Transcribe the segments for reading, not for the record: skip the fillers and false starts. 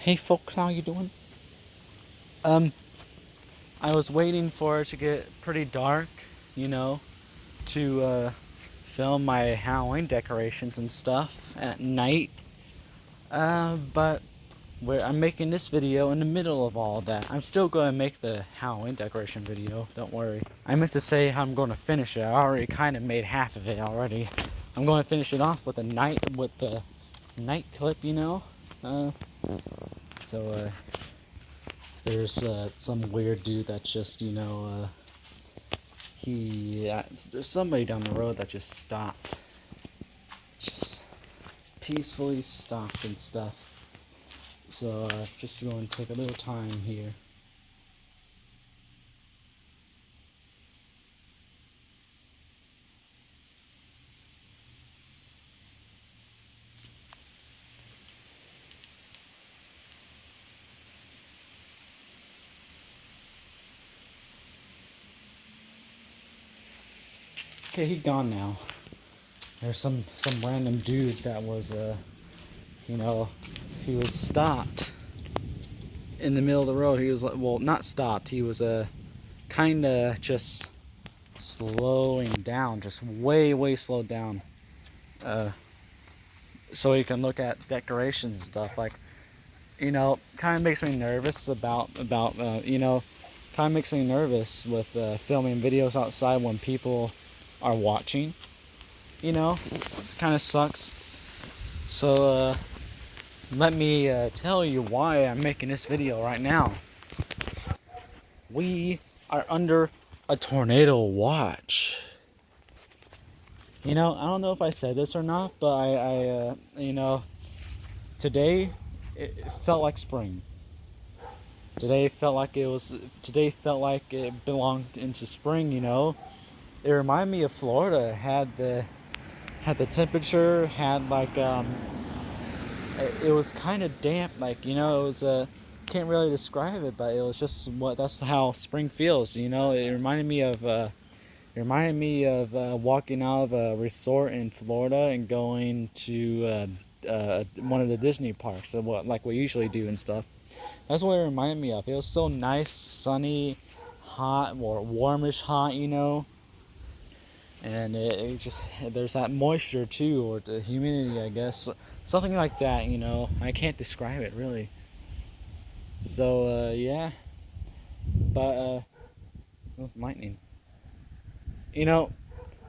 Hey folks, how you doing? Um, I was waiting for it to get pretty dark, you know, to film my Halloween decorations and stuff at night. But I'm making this video in the middle of all that. I'm still going to make the Halloween decoration video, don't worry. I meant to say how I'm going to finish it. I already kind of made half of it already. I'm going to finish it off with the night clip, you know. So there's some weird dude that just, there's somebody down the road that just stopped. Just peacefully stopped and stuff. So, just going to take a little time here. Okay, he gone now. There's some random dude that was, he was stopped in the middle of the road. He was, well, not stopped. He was, kind of just slowing down, just way slowed down. So he can look at decorations and stuff. Like, kind of makes me nervous kind of makes me nervous with filming videos outside when people are watching. It kind of sucks. So let me tell you why I'm making this video right now. We are under a tornado watch. I don't know if I said this or not, but today it felt like spring. Today felt like it belonged into spring. It reminded me of Florida. Had the temperature, had like it was kind of damp, like, it was can't really describe it, but it was just that's how spring feels. It reminded me of walking out of a resort in Florida and going to one of the Disney parks, like we usually do and stuff. That's what it reminded me of. It was so nice, sunny, hot, or warmish hot, and it just, there's that moisture too, or the humidity, I guess, something like that. I can't describe it really. So yeah, but lightning.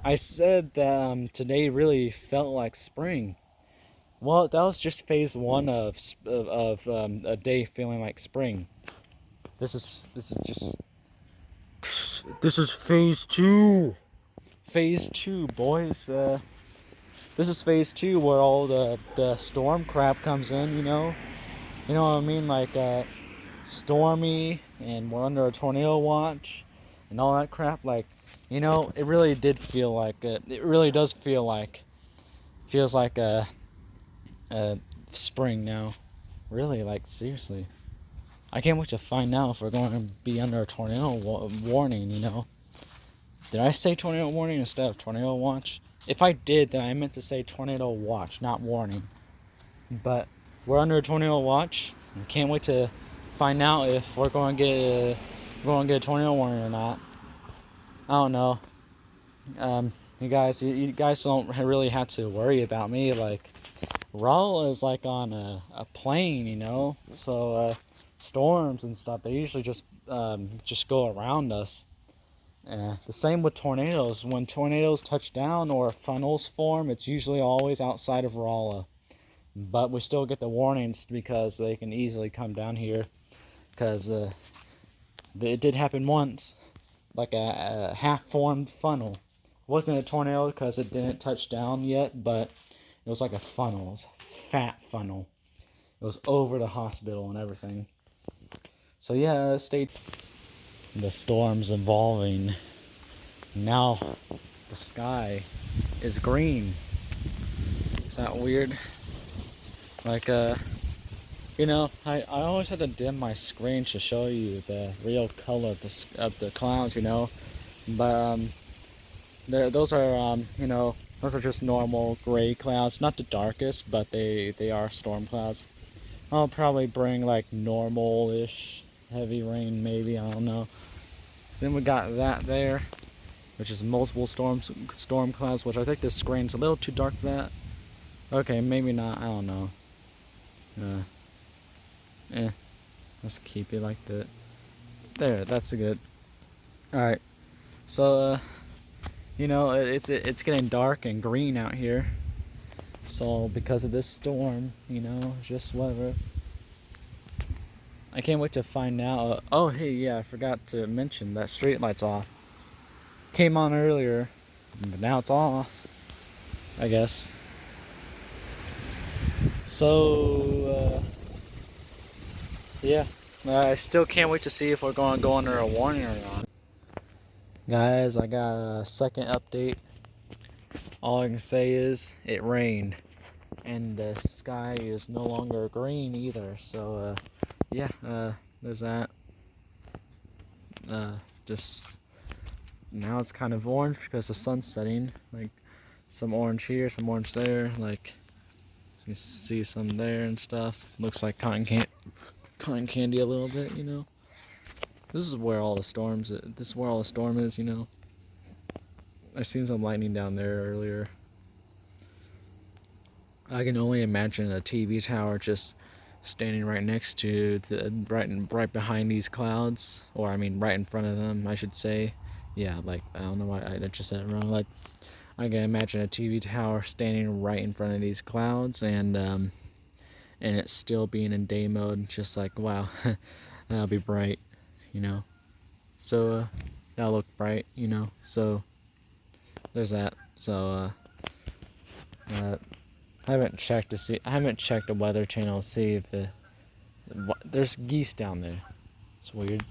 I said that today really felt like spring. Well, that was just phase one of a day feeling like spring. This is phase two. Phase two, boys. This is phase two, where all the storm crap comes in. You know what I mean? Like stormy, and we're under a tornado watch, and all that crap. Like, it really did feel like it really does feels like a spring now. Really, like, seriously. I can't wait to find out if we're going to be under a tornado warning. Did I say tornado warning instead of tornado watch? If I did, then I meant to say tornado watch, not warning. But we're under a tornado watch. I can't wait to find out if we're going to get a tornado warning or not. I don't know. You guys don't really have to worry about me. Like, Raul is like on a plane, so storms and stuff, they usually just go around us. The same with tornadoes. When tornadoes touch down or funnels form, it's usually always outside of Rolla. But we still get the warnings because they can easily come down here. Because it did happen once, like a half-formed funnel. It wasn't a tornado because it didn't touch down yet, but it was like a funnel. It was a fat funnel. It was over the hospital and everything. So yeah, the storm's evolving. Now the sky is green. Is that weird? Like, I always have to dim my screen to show you the real color of the clouds, But those are those are just normal gray clouds, not the darkest, but they are storm clouds. I'll probably bring like normal-ish heavy rain, maybe, I don't know. Then we got that there, which is multiple storm clouds, which I think this screen's a little too dark for that. Okay, maybe not, I don't know. Let's keep it like that. There, that's good. Alright, so, you know, it's getting dark and green out here. So, because of this storm, you know, just whatever. I can't wait to find out. Oh, hey, yeah, I forgot to mention that street light's off. Came on earlier, but now it's off, I guess. So, yeah, I still can't wait to see if we're going to go under a warning or not. Guys, I got a second update. All I can say is it rained, and the sky is no longer green either. So, yeah, there's that. Just now it's kind of orange because the sun's setting. Like some orange here, some orange there. Like you see some there and stuff. Looks like cotton candy a little bit, you know. This is where all the storms. This is where all the storm is, you know. I seen some lightning down there earlier. I can only imagine a TV tower just standing right next to right behind these clouds, or I mean right in front of them, I should say. Yeah, like I don't know why I just said it wrong. Like I can imagine a TV tower standing right in front of these clouds, and it still being in day mode, just like wow, that'll be bright, you know. So that'll look bright, you know. So there's that. So I haven't checked the Weather Channel to see if there's geese down there. It's weird.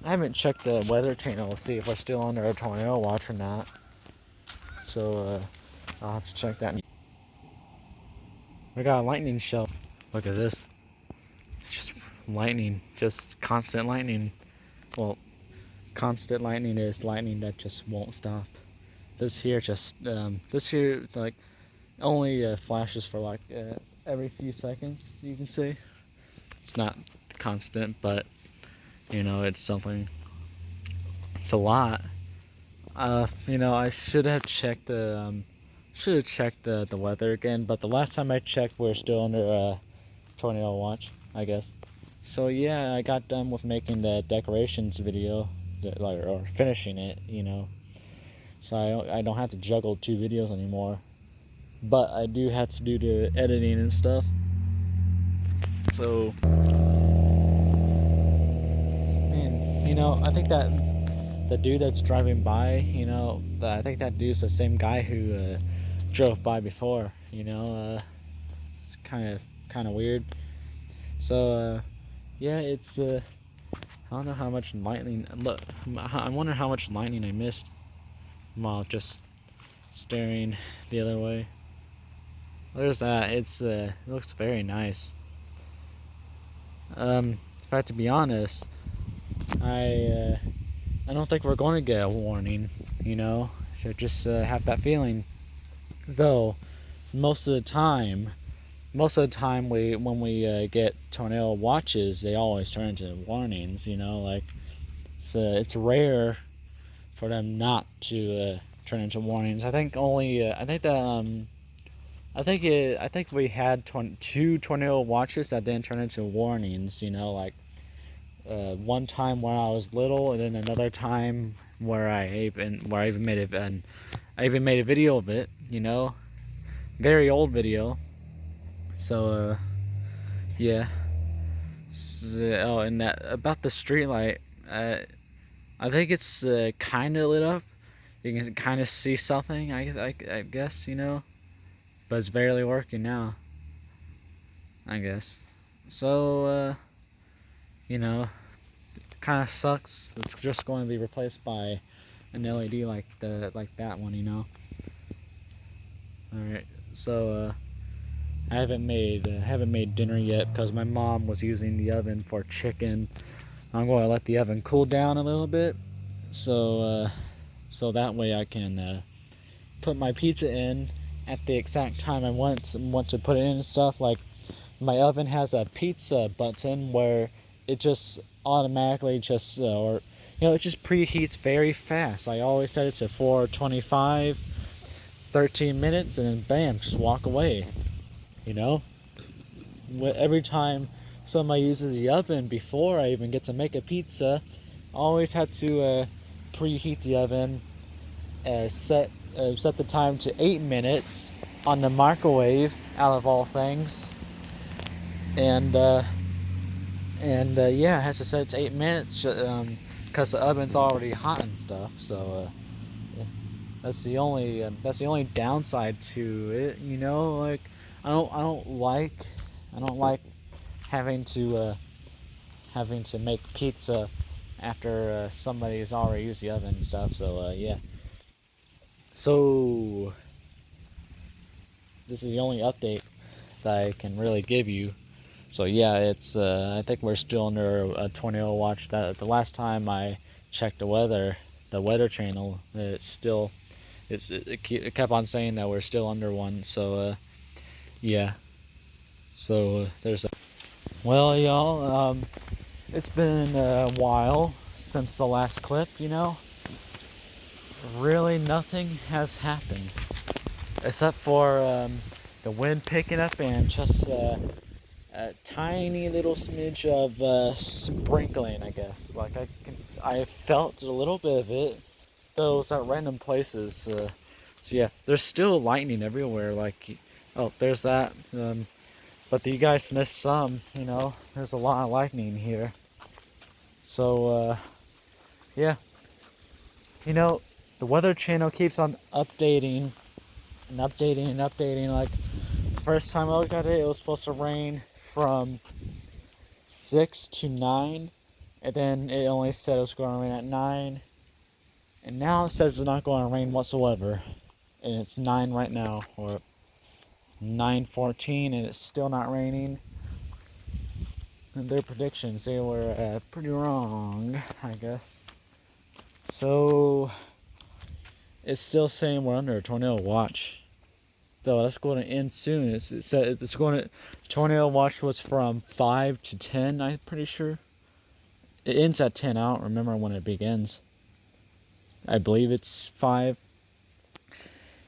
I haven't checked the Weather Channel to see if we're still under a tornado watch or not. So I'll have to check that. We got a lightning show. Look at this. It's just lightning, just constant lightning. Well, constant lightning is lightning that just won't stop. This here like only flashes for like every few seconds, you can say. It's not constant, but you know, it's something. It's a lot. You know, I should have checked the weather again, but the last time I checked, we're still under a tornado watch, I guess. So yeah, I got done with making the decorations video, or finishing it, you know. So I don't have to juggle 2 videos anymore. But I do have to do the editing and stuff. So, man, you know, I think that the dude that's driving by, you know, I think that dude's the same guy who drove by before. You know, it's kind of weird. So, yeah, it's I don't know how much lightning. Look, I wonder how much lightning I missed while just staring the other way. There's that. It looks very nice. In fact, to be honest, I don't think we're going to get a warning. You know, I just have that feeling. Though, most of the time, when we get tornado watches, they always turn into warnings. You know, like it's rare for them not to turn into warnings. I think only I think we had 2 tornado watches that didn't turn into warnings. You know, like one time when I was little, and then another time where I even made a video of it. You know, very old video. So yeah. So, and that about the street light. I think it's kind of lit up. You can kind of see something. I guess, you know. But it's barely working now, I guess. So, you know, kind of sucks. It's just going to be replaced by an LED like that one, you know. All right. So, I haven't made dinner yet because my mom was using the oven for chicken. I'm going to let the oven cool down a little bit, so that way I can put my pizza in at the exact time I want to put it in and stuff. Like my oven has a pizza button where it just automatically just or it just preheats very fast. I always set it to 425, 13 minutes, and then bam, just walk away. You know, every time somebody uses the oven before I even get to make a pizza, I always have to preheat the oven, set the time to 8 minutes on the microwave, out of all things, and yeah, I have to set it to 8 minutes because the oven's already hot and stuff. So yeah, that's the only downside to it. Like I don't like having to make pizza after somebody's already used the oven and stuff. So yeah. So this is the only update that I can really give you. So yeah, it's I think we're still under a tornado watch. That the last time I checked the Weather Channel, it kept on saying that we're still under one. So yeah. So there's a well, y'all. It's been a while since the last clip. Really nothing has happened except for the wind picking up and just a tiny little smidge of sprinkling, I guess. Like I felt a little bit of it, though it's at random places. So yeah, there's still lightning everywhere. Like, oh, there's that. But you guys missed some. There's a lot of lightning here. So yeah, the Weather Channel keeps on updating and updating and updating. Like the first time I looked at it, it was supposed to rain from 6 to 9, and then it only said it was going to rain at 9, and now it says it's not going to rain whatsoever, and it's 9 right now, or 9:14, and it's still not raining. And their predictions, they were pretty wrong, I guess. So it's still saying we're under a tornado watch, though that's going to end soon. It said it's going to tornado watch was from 5 to 10, I'm pretty sure. It ends at 10. I don't remember when it begins. I believe it's 5,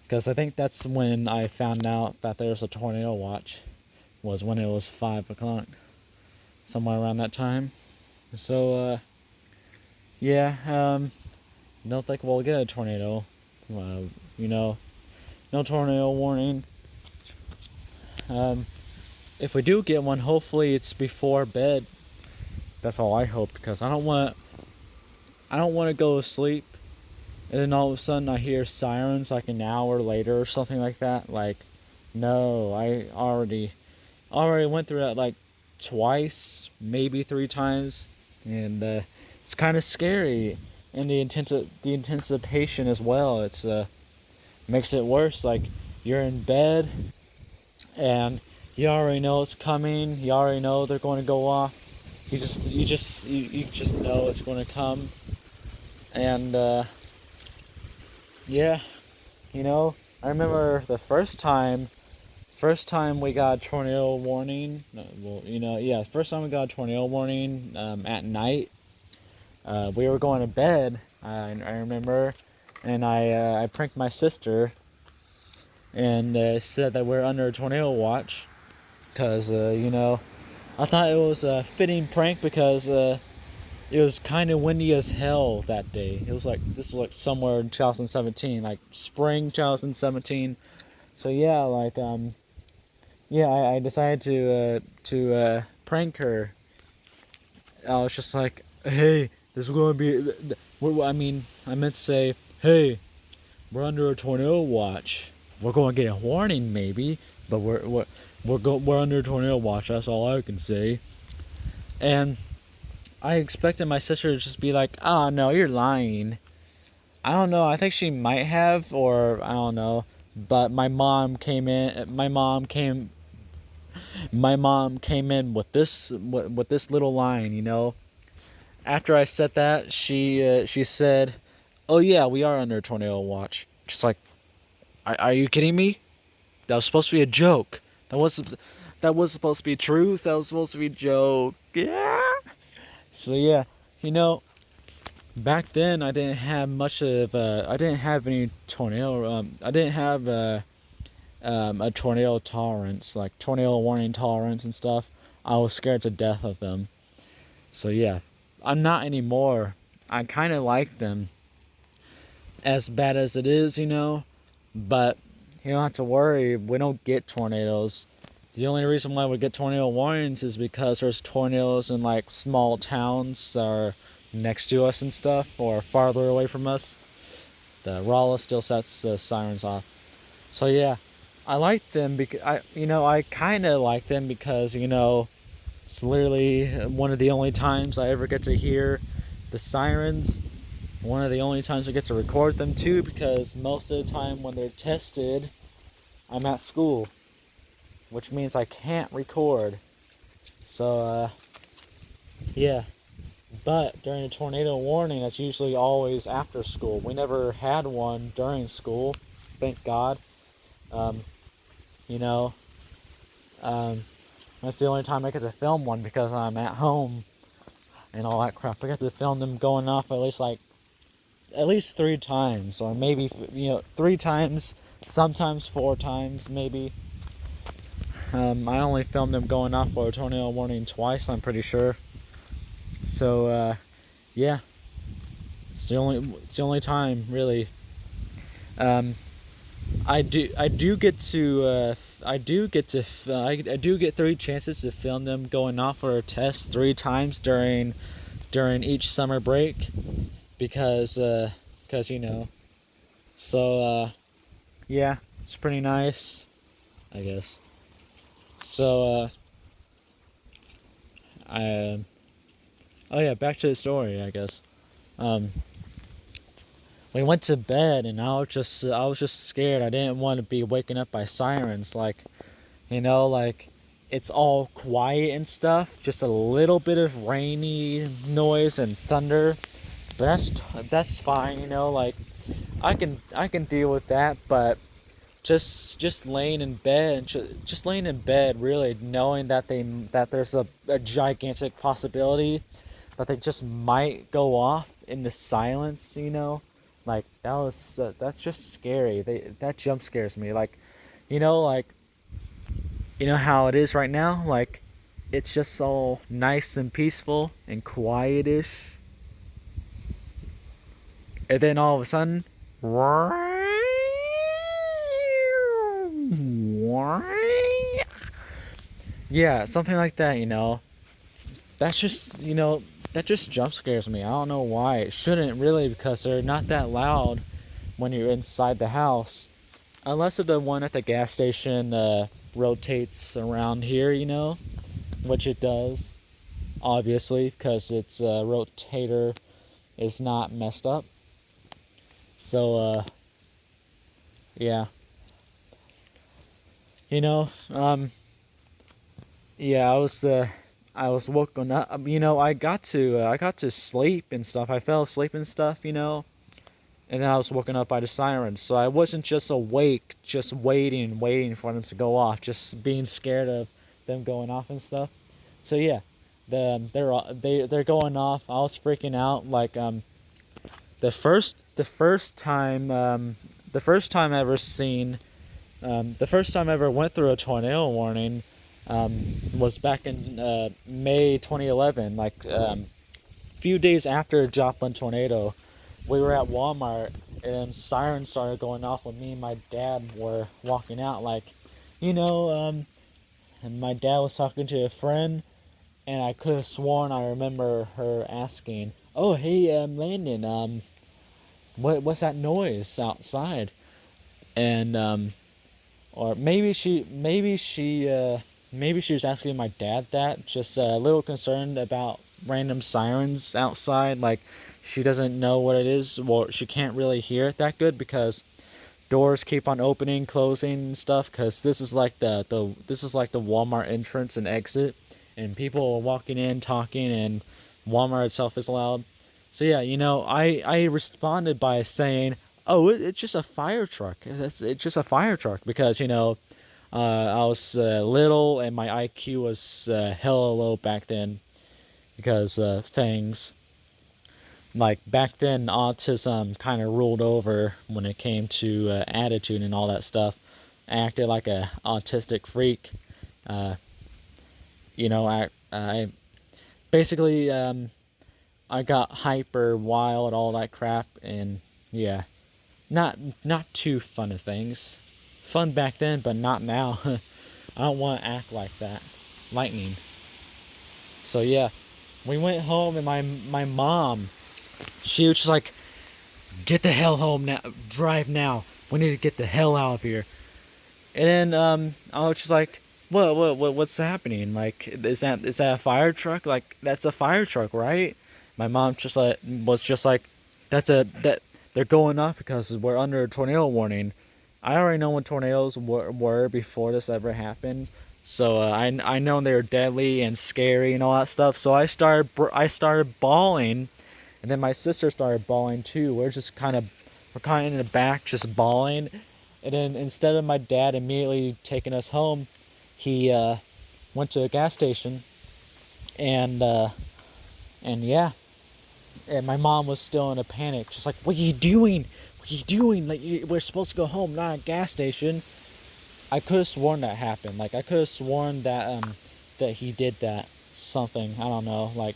because I think that's when I found out that there's a tornado watch, was when it was 5 o'clock, somewhere around that time. So yeah, don't think we'll get a tornado. No tornado warning. If we do get one, hopefully it's before bed. That's all I hope, because I don't want to go to sleep and then all of a sudden I hear sirens like an hour later or something like that. Like, no, I already went through that like twice, maybe 3 times, and it's kind of scary. And the anticipation as well. It's makes it worse. Like, you're in bed and you already know it's coming. You already know they're going to go off. You just know it's going to come. And yeah, I remember the first time we got a tornado warning. First time we got a tornado warning at night. We were going to bed. I remember, and I pranked my sister and said that we're under a tornado watch, because I thought it was a fitting prank, because it was kind of windy as hell that day. This was like somewhere in 2017, like spring 2017. So yeah, like I decided to prank her. I was just like, hey, there's going to be. I meant to say, hey, we're under a tornado watch. We're going to get a warning maybe, but we're under a tornado watch. That's all I can say. And I expected my sister to just be like, oh no, you're lying. I don't know. I think she might have, or I don't know. But my mom came in with this little line. After I said that, she said, "Oh yeah, we are under a tornado watch." Just like, are you kidding me? That was supposed to be a joke. That was that was supposed to be truth. That was supposed to be a joke. Yeah. So yeah, you know, back then I didn't have much of I didn't have any tornado I didn't have a tornado tolerance, like tornado warning tolerance and stuff. I was scared to death of them. So yeah, I'm not anymore. I kind of like them, as bad as it is, you know, but you don't have to worry. We don't get tornadoes. The only reason why we get tornado warnings is because there's tornadoes in like small towns that are next to us and stuff, or farther away from us. The Raleigh still sets the sirens off. So yeah, I like them because I kind of like them because it's literally one of the only times I ever get to hear the sirens. One of the only times I get to record them too, because most of the time when they're tested, I'm at school, which means I can't record. So yeah. But during a tornado warning, that's usually always after school. We never had one during school, thank God. Um, you know, that's the only time I get to film one because I'm at home and all that crap. I get to film them going off at least 3 times, or maybe 3 times, sometimes 4 times, maybe. I only filmed them going off for a tornado warning twice, I'm pretty sure. So yeah, it's the only time really. I do get 3 chances to film them going off for a test 3 times during each summer break, because so yeah, it's pretty nice, I guess. So I oh yeah, back to the story, I guess. We went to bed and I was just scared. I didn't want to be waking up by sirens, like it's all quiet and stuff, just a little bit of rainy noise and thunder, but that's fine, I can deal with that. But just laying in bed, just laying in bed, really knowing that there's a gigantic possibility that they just might go off in the silence, like that's just scary. That jump scares me, like you know like how it is right now, like it's just all nice and peaceful and quietish, and then all of a sudden, yeah, something like that. That's just that just jump scares me. I don't know why. It shouldn't really, because they're not that loud when you're inside the house, unless the one at the gas station rotates around here, which it does, obviously, because its rotator is not messed up. So yeah, yeah, I was woken up. I got to sleep and stuff. I fell asleep and stuff, and then I was woken up by the sirens. So I wasn't just awake, just waiting for them to go off, just being scared of them going off and stuff. So yeah, they're going off. I was freaking out. Like the first time I ever seen, the first time I ever went through a tornado warning was back in May 2011, like few days after Joplin tornado. We were at Walmart and sirens started going off when me and my dad were walking out, and my dad was talking to a friend, and I could have sworn I remember her asking, "Oh, hey, Landon, what's that noise outside?" And or maybe she was asking my dad that, just a little concerned about random sirens outside. Like, she doesn't know what it is. Well, she can't really hear it that good because doors keep on opening, closing and stuff, because this is like the Walmart entrance and exit, and people are walking in, talking, and Walmart itself is loud. So yeah, I responded by saying, "Oh, it's just a fire truck. It's just a fire truck," because I was little and my IQ was hella low back then because things like back then autism kind of ruled over when it came to attitude and all that stuff. I acted like a autistic freak. Uh, I basically I got hyper wild, all that crap, and yeah, not too fun of things. Fun back then, but not now. I don't want to act like that. Lightning. So yeah, we went home, and my mom, she was just like, "Get the hell home now! Drive now! We need to get the hell out of here." And then I was just like, what's happening? Like, is that a fire truck? Like, that's a fire truck, right? My mom was just like, that they're going off because we're under a tornado warning. I already know what tornadoes were before this ever happened, so I know they're deadly and scary and all that stuff. So I started bawling, and then my sister started bawling too. We're kind of in the back just bawling, and then instead of my dad immediately taking us home, he went to a gas station, and yeah, and my mom was still in a panic, just like, "What are you doing? What are you doing? Like, we're supposed to go home, not a gas station." I could have sworn that happened. Like, I could have sworn that he did that something. I don't know. Like,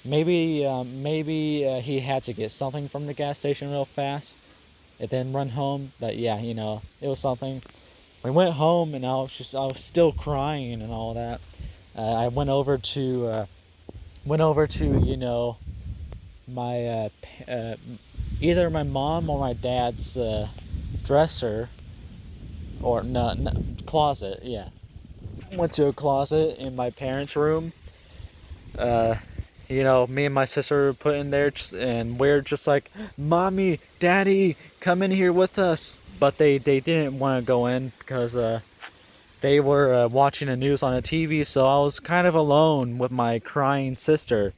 maybe he had to get something from the gas station real fast and then run home. But yeah, it was something. We went home, and I was still crying and all that. I went over to my either my mom or my dad's dresser, or no, closet. Yeah, went to a closet in my parents' room. Uh, me and my sister were put in there, and we're just like, "Mommy, Daddy, come in here with us." But they didn't want to go in because they were watching the news on the TV, so I was kind of alone with my crying sister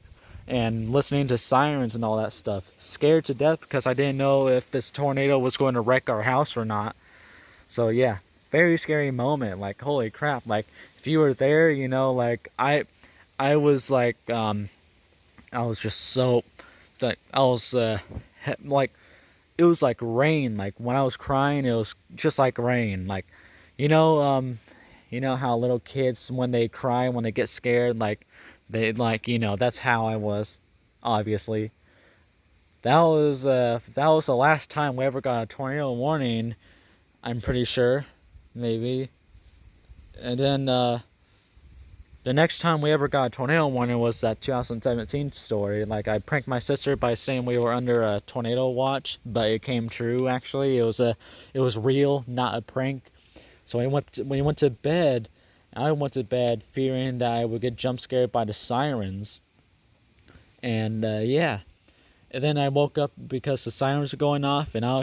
and listening to sirens and all that stuff. Scared to death because I didn't know if this tornado was going to wreck our house or not. So yeah, very scary moment. Like, holy crap! Like, if you were there, like I was like, I was just so, like, I was like, it was like rain. Like, when I was crying, it was just like rain. Like, you know, um, you know how little kids, when they cry, when they get scared, like, that's how I was, obviously. That was the last time we ever got a tornado warning, I'm pretty sure, maybe. And then the next time we ever got a tornado warning was that 2017 story. Like, I pranked my sister by saying we were under a tornado watch, but it came true. Actually, it was real, not a prank. So we went to bed. I went to bed fearing that I would get jump scared by the sirens, and yeah. And then I woke up because the sirens were going off, and I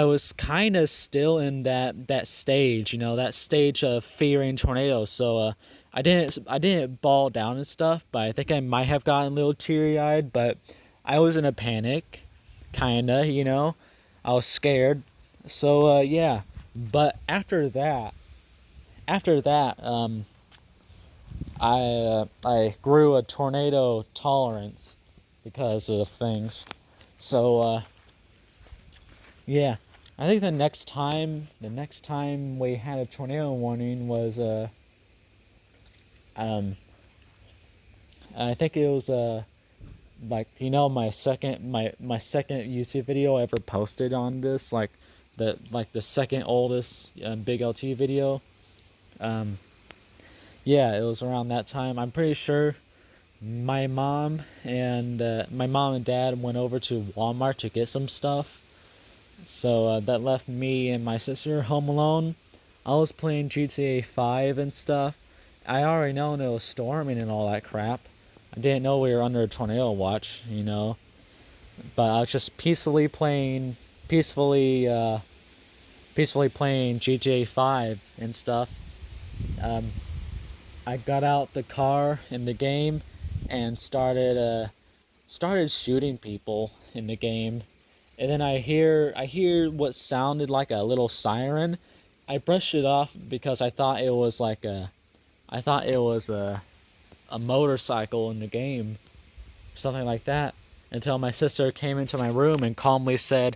was kind of still in that stage, that stage of fearing tornadoes. So I didn't bawl down and stuff, but I think I might have gotten a little teary eyed. But I was in a panic, kinda. I was scared. So yeah. But after that, I grew a tornado tolerance because of things. So yeah, I think the next time we had a tornado warning was um I think it was like, my second YouTube video I ever posted on this, like the second oldest Big LT video. um yeah, it was around that time. I'm pretty sure my mom and dad went over to Walmart to get some stuff. So that left me and my sister home alone. I was playing GTA 5 and stuff. I already know it was storming and all that crap. I didn't know we were under a tornado watch. But I was just peacefully playing GTA 5 and stuff. Um, I got out the car in the game and started shooting people in the game. And then I hear what sounded like a little siren, I brushed it off because I thought it was a motorcycle in the game, something like that, until my sister came into my room and calmly said,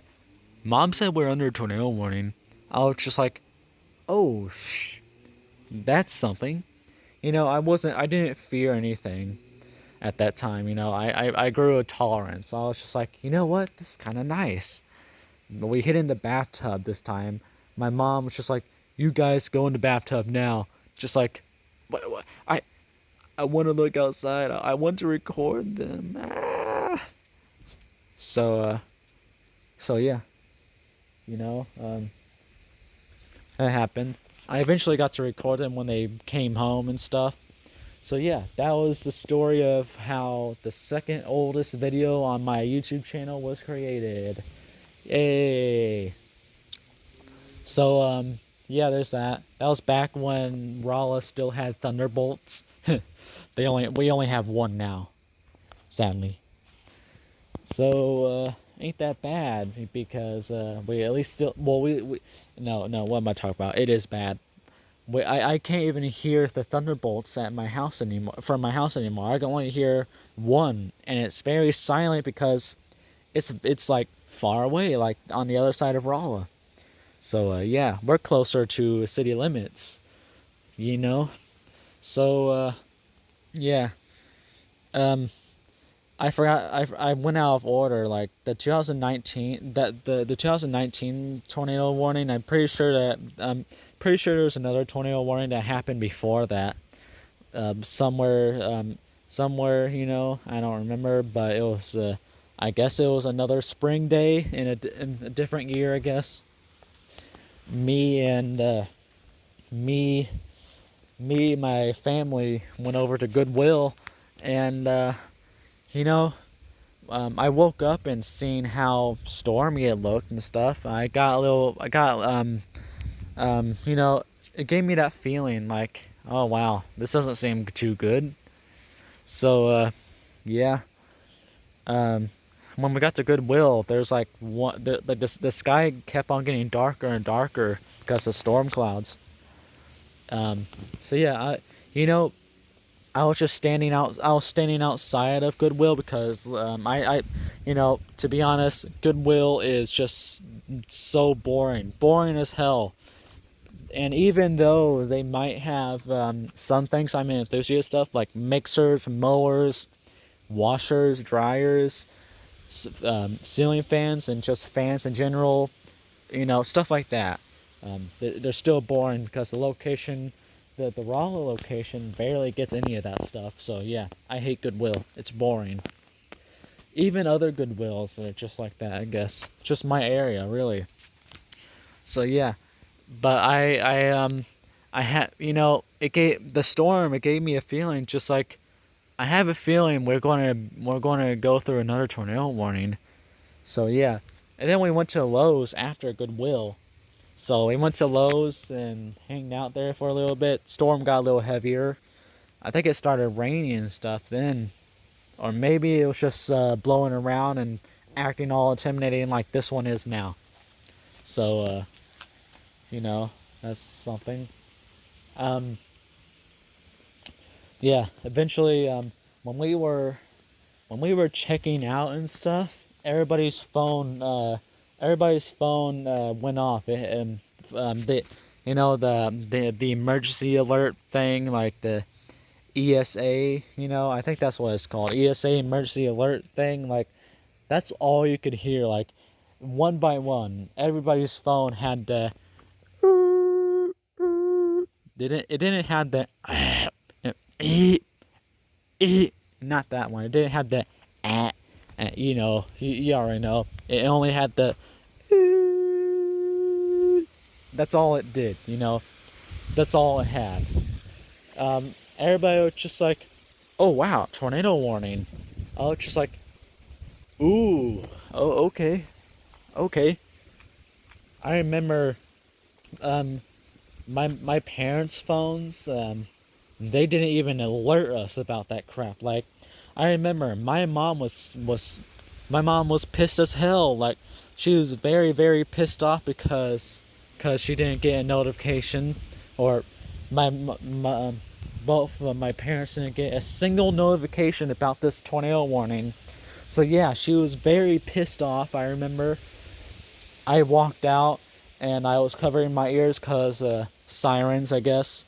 "Mom said we're under a tornado warning." I was just like, "Oh, that's something." I didn't fear anything at that time. I grew a tolerance. I was just like, you know what, this is kind of nice. But we hid in the bathtub this time. My mom was just like, "You guys go in the bathtub now." Just like, what? I want to look outside. I want to record them. Ah. So so yeah, you know, um, that happened. I eventually got to record them when they came home and stuff. So yeah, that was the story of how the second oldest video on my YouTube channel was created. Yay! So yeah, there's that. That was back when Rala still had Thunderbolts. We only have one now, sadly. So ain't that bad because we at least still we no, what am I talking about? It is bad. I can't even hear the thunderbolts at my house anymore. From my house anymore, I can only hear one, and it's very silent because it's like far away, like on the other side of Rolla. So yeah, we're closer to city limits, you know. So yeah, um, I forgot. I went out of order. Like the 2019 the 2019 tornado warning. I'm pretty sure there was another tornado warning that happened before that. Somewhere I don't remember, but it was I guess it was another spring day in a different year. I guess me and me my family went over to Goodwill, and you know I woke up and seen how stormy it looked and stuff. It gave me that feeling like, oh wow, this doesn't seem too good. So, yeah. Um, when we got to Goodwill, there's like the sky kept on getting darker and darker because of storm clouds. Um, so yeah, you know, I was just standing out. I was standing outside of Goodwill because to be honest, Goodwill is just so boring as hell. And even though they might have some things I'm an enthusiast of, like mixers, mowers, washers, dryers, ceiling fans, and just fans in general, stuff like that. They're still boring because the location, the Raleigh location, barely gets any of that stuff. So yeah, I hate Goodwill. It's boring. Even other Goodwills are just like that, I guess. Just my area, really. So yeah, but I had it gave the storm. It gave me a feeling just like I have a feeling we're going to go through another tornado warning. So yeah, and then we went to Lowe's after Goodwill. So we went to Lowe's and hanged out there for a little bit. Storm got a little heavier. I think it started raining and stuff then, or maybe it was just blowing around and acting all intimidating like this one is now. So you know that's something. Um, yeah. Eventually, when we were when we were checking out and stuff, everybody's phone went off. And the emergency alert thing, like the ESA. I think that's what it's called, ESA emergency alert thing. Like that's all you could hear. Like one by one, everybody's phone had the. It didn't have the. Not that one. It didn't have the you already know. It only had the that's all it did. That's all it had. Everybody was just like, oh wow, tornado warning. I was just like, ooh, oh okay, okay. I remember my parents' phones, they didn't even alert us about that crap. Like I remember my mom was pissed as hell. Like she was very, very pissed off because because she didn't get a notification, or both of my parents didn't get a single notification about this tornado warning. So yeah, she was very pissed off. I remember I walked out and I was covering my ears because sirens, I guess.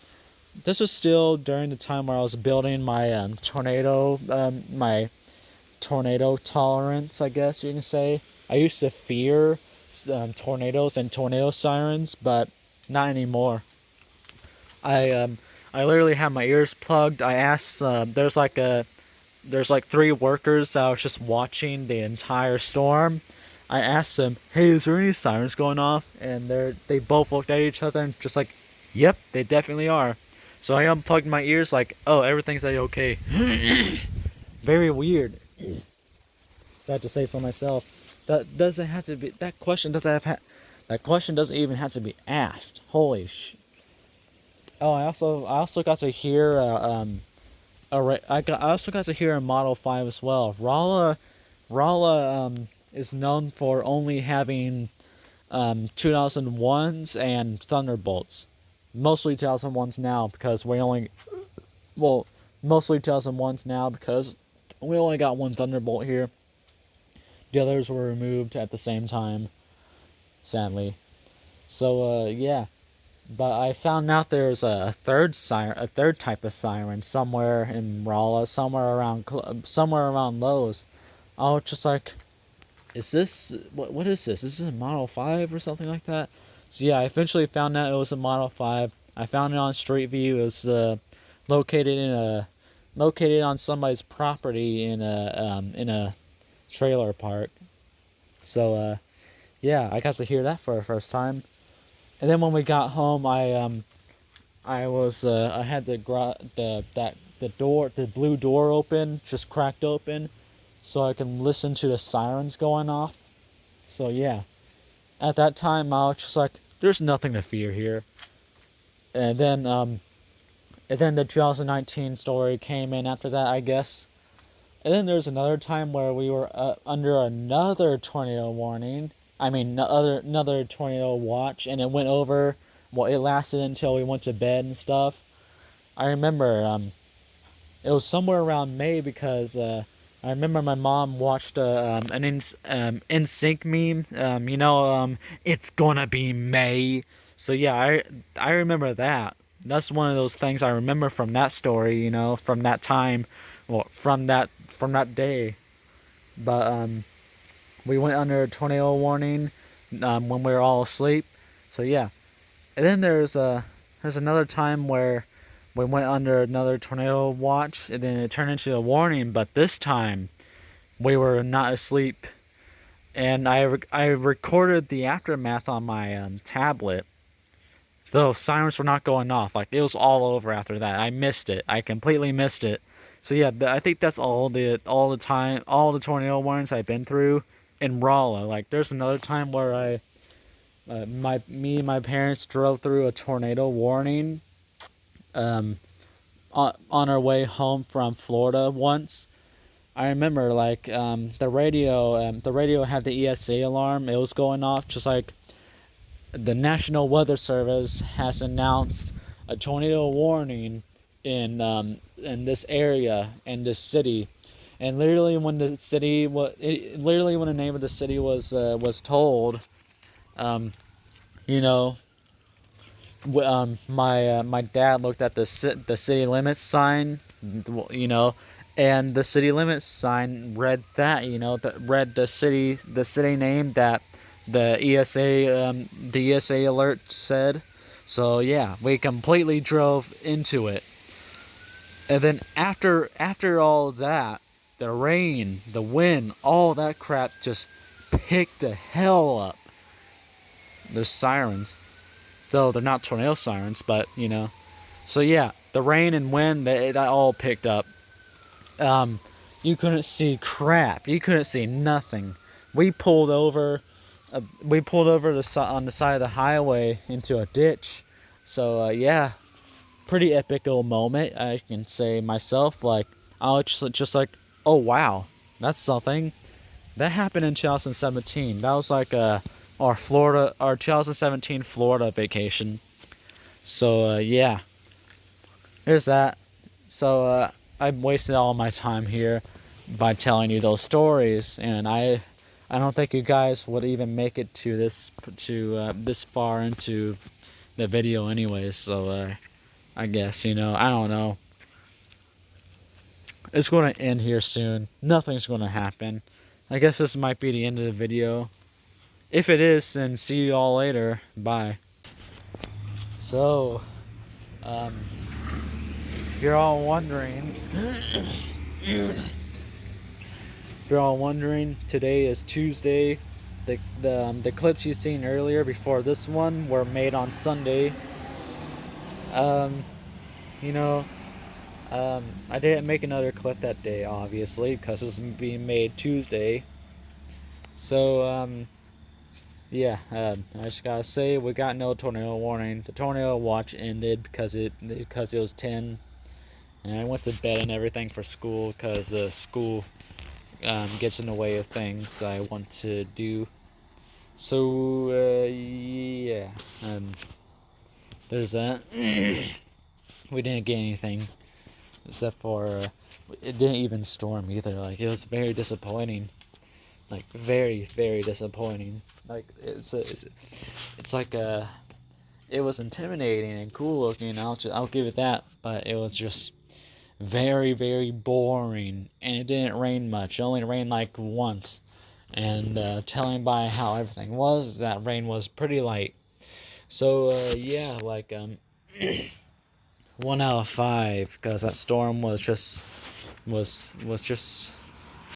This was still during the time where I was building my my tornado tolerance, I guess you can say. I used to fear tornadoes and tornado sirens, but not anymore. I literally had my ears plugged. I asked there's like three workers that was just watching the entire storm. I asked them, "Hey, is there any sirens going off?" And they both looked at each other and just like, "Yep, they definitely are." So I unplugged my ears, like, "Oh, everything's okay." Very weird. I have to say so myself. That doesn't have to be. That question doesn't that question doesn't even have to be asked. Holy sh! Oh, I also got to hear I also got to hear a Model 5 as well. Rolla is known for only having 2001s and Thunderbolts. Mostly 2001s now because mostly 2001s now because we only got one Thunderbolt here. The others were removed at the same time, sadly. So yeah, but I found out there's a third type of siren somewhere in Rolla, somewhere around Lowe's. I was just like, is this what is this? Is this a Model 5 or something like that? So yeah, I eventually found out it was a Model 5. I found it on Street View. It was located in a located on somebody's property in a trailer park. So yeah, I got to hear that for the first time. And then when we got home, I had the blue door open, just cracked open, so I can listen to the sirens going off. So yeah, at that time I was just like, there's nothing to fear here. And then the 2019 story came in after that, I guess. And then there's another time where we were under another tornado warning. I mean, another tornado watch, and it went over. Well, it lasted until we went to bed and stuff. I remember it was somewhere around May because I remember my mom watched an NSYNC meme. It's gonna be May. So yeah, I remember that. That's one of those things I remember from that story. From that time, well, from that day. But we went under a tornado warning when we were all asleep. So yeah, and then there's another time where we went under another tornado watch, and then it turned into a warning. But this time we were not asleep, and I recorded the aftermath on my tablet. Though sirens were not going off, like it was all over after that. I missed it. I completely missed it. So yeah, I think that's all the tornado warnings I've been through in Rolla. Like there's another time where me and my parents drove through a tornado warning on our way home from Florida once. I remember like the radio had the ESA alarm. It was going off just like the National Weather Service has announced a tornado warning in this area in this city. And literally when the name of the city was told, you know, my dad looked at the city limits sign, and the city limits sign read read the city name that the ESA alert said. So yeah, we completely drove into it. And then after all that, the rain, the wind, all that crap just picked the hell up. There's sirens, though they're not tornado sirens, but So yeah, the rain and wind, that all picked up. You couldn't see crap. You couldn't see nothing. We pulled over. On the side of the highway into a ditch. So yeah, pretty epic moment, I can say myself. Like I was just like, oh wow, that's something. That happened in 2017. That was like our 2017 Florida vacation. So yeah, there's that. So I've wasted all my time here by telling you those stories, and I don't think you guys would even make it to this far into the video anyways. So I guess, I don't know. It's going to end here soon. Nothing's going to happen. I guess this might be the end of the video. If it is, then see you all later. Bye. So, um, if you're all wondering, today is Tuesday. The clips you seen earlier before this one were made on Sunday. Um, you know, I didn't make another clip that day, obviously, because it's being made Tuesday. So, yeah, I just gotta say we got no tornado warning. The tornado watch ended because it was 10, and I went to bed and everything for school because school gets in the way of things I want to do. So yeah, there's that. We didn't get anything except for it didn't even storm either. Like, it was very disappointing. Like, very, very disappointing. Like, it's like it was intimidating and cool looking. I'll give it that, but it was just very, very boring, and it didn't rain much. It only rained like once, and telling by how everything was, that rain was pretty light. So yeah, like 1 out of 5, because that storm was just